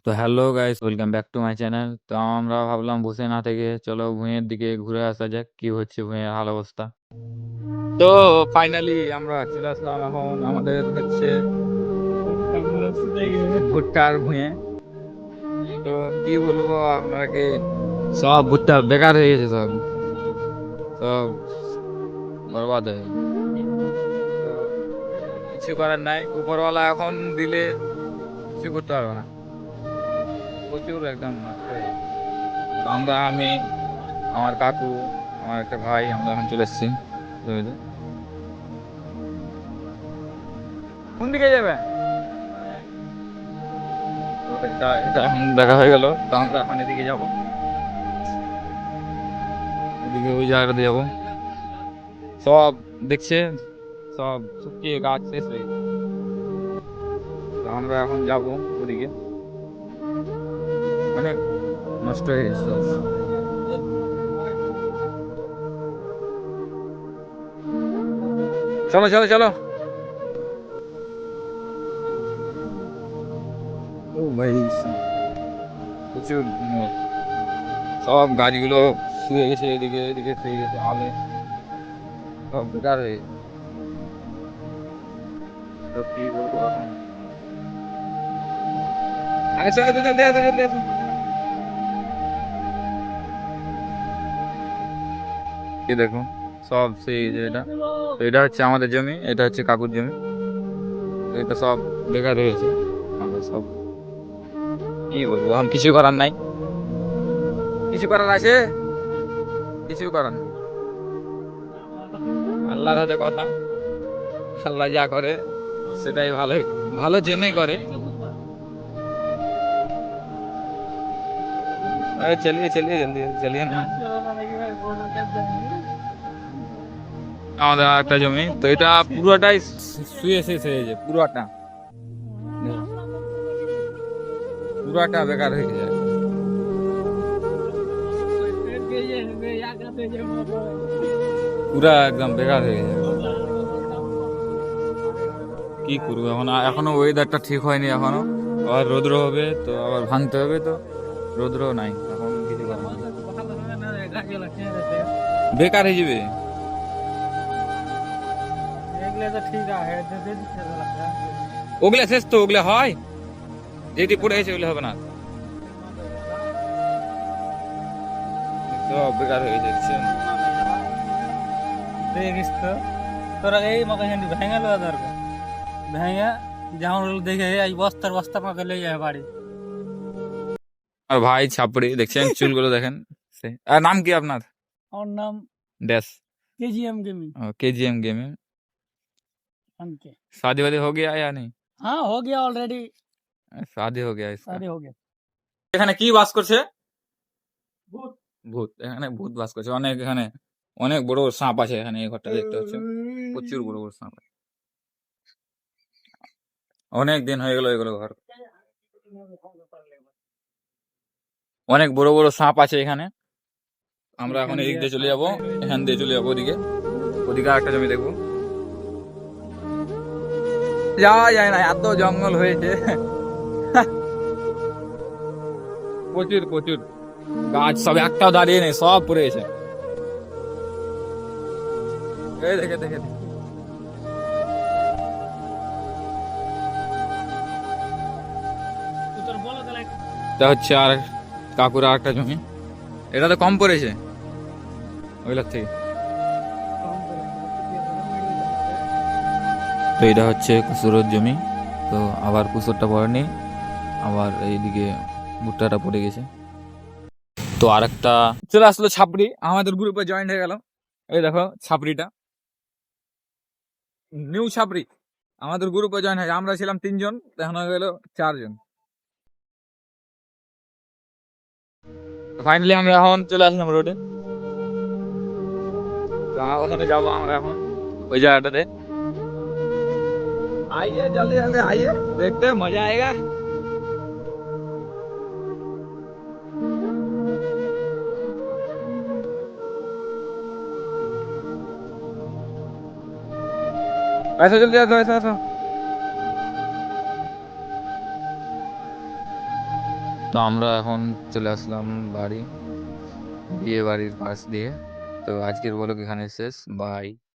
তো hello guys, welcome back to my channel. তো আমরা ভাবলাম বসে না থেকে চলো ভুঁইয়ের দিকে ঘুরে আসা যাক, কি হচ্ছে ভুঁইয়ের হাল অবস্থা। তো ফাইনালি আমরা চলে আসলাম এখন আমাদের হচ্ছে ভুট্টার ভুঁয়ে। তো কি বলবো আপনাকে, সব ভুট্টা বেকার হয়ে গেছে, সব সব বরবাদ হয়ে গেছে। তো কিছু করার নাই, উপরওয়ালা এখন দিলে কিছু করতে পারবো না, প্রচুর একদম নষ্ট হয়ে গেছে। তো আমি, আমার কাকু, আমার একটা ভাই, আমরা এখন চলে এসেছি জমিতে। কোন দিকে যাবে? তো এটা এখন দেখা হয়ে গেল, তো আমরা এখন এদিকে যাবো, এদিকে ওই জায়গাটাতে যাবো। সব দেখছে, সব শুকিয়ে গাছ শেষ হয়ে গেছে। তো আমরা এখন যাবো ওদিকে, অনেক নষ্ট হয়ে গেছে সব। চলো চলো চলো। ও ভাই, প্রচুর সব গাছগুলো শুয়ে গেছে, এদিকে এদিকে শুয়ে গেছে, আলে সব বেকার হয়ে গেছে। তো কি বলবো এখন, আগে চলে চলে চলে চলে চলে। এই দেখো, সব সেই যে এটা, তো এটা হচ্ছে আমাদের জমি, এটা হচ্ছে কাকুর জমি। তো এটা সব বেকার হয়েছে, আমরা সব কি বলবো, এখন কিছু করার নাই, কিছু করার আছে, কিছু করার নেই। আল্লাহর হাতে কথা, আল্লাহ যা করে সেটাই ভালো, ভালো জন্যই করে। আরে চলিয়ে চলিয়ে জলদি চলিয়ে না। আমাদের আর একটা জমি, তো এটা পুরোটাই শুয়ে শেষ হয়েছে, পুরোটা পুরোটা বেকার হয়ে যায়, পুরা একদম বেকার হয়ে যায়। কি করবো এখন, এখনো ওয়েদারটা ঠিক হয়নি এখনো, আবার রৌদ্র হবে তো আবার ভাঙতে হবে, তো রৌদ্র নাই এখন, কিছু করার নেই, বেকার হয়ে যাবে। ওগুলা শেষ, তো ওগুলা হয়, যেটি পড়ে গেছে ওগুলো হবে না, সব বেকার হয়ে যাচ্ছে। দেখিস তো, তোরা এই মতো হেন্দি ভেঙে লওয়া দরকার, ভেঙে যেমন দেখে এই বস্তার বস্তা মাকে লই যায় বাড়ি। আর ভাই ছাপড়ি দেখছেন, চুলগুলো দেখেন। আর নাম কি আপনার? और नाम dash. KGM gaming. KGM gaming. के शादी वादी हो गया या नहीं? हाँ हो गया ऑलरेडी, शादी हो गया इसका। शादी हो गया। এখানে কি বাস করছে? ভূত। ভূত, এখানে ভূত বাস করছে অনেক, এখানে অনেক বড় বড় সাপ আছে, এখানে এই ঘরটা দেখতে হচ্ছে, প্রচুর বড় বড় সাপ আছে। অনেক দিন হয়ে গেল এগুলো ঘর, অনেক বড় বড় সাপ আছে এখানে। আমরা এখন এদিক দিয়ে চলে যাবো, এখান দিয়ে চলে যাবো ওদিকে, ওদিকে একটা জমি দেখবো। যাওয়া যায় না, এত জঙ্গল হয়েছে, প্রচুর প্রচুর গাছ, সব একটাও দাঁড়িয়ে নেই, সব পড়ে গেছে। এই দেখে দেখে দেখে। তোর বলো তাহলে। এটা হচ্ছে আর কাকুর আর একটা জমি, এটা তো কম পড়েছে ওইগুলোর থেকে। তো এটা হচ্ছে কুসুরের জমি, তো আবার কুসুরটা পড়েনি, আবার এইদিকে ভুট্টাটা পড়ে গেছে। তো আর একটা চলে আসলো ছাপড়ি, আমাদের গ্রুপে জয়েন হয়ে গেল। এই দেখো ছাপড়িটা, নিউ ছাপড়ি আমাদের গ্রুপে জয়েন হয়ে, আমরা ছিলাম 3 জন, এখন হয়ে গেল 4 জন। ফাইনালি আমরা এখন চলে আসলাম রোডে, তো ওখানে যাবো আমরা এখন, ওই জায়গাটাতে। आइए जल्दी जल्दी आइए, देखते हैं मजा आएगा। ऐसा जल्दी ऐसा ऐसा ऐसा। তো আমরা এখন চলে আসলাম বাড়ি, বিয়ে বাড়ির পাশ দিয়ে। তো আজকের ব্লগ এখানে শেষ, বাই।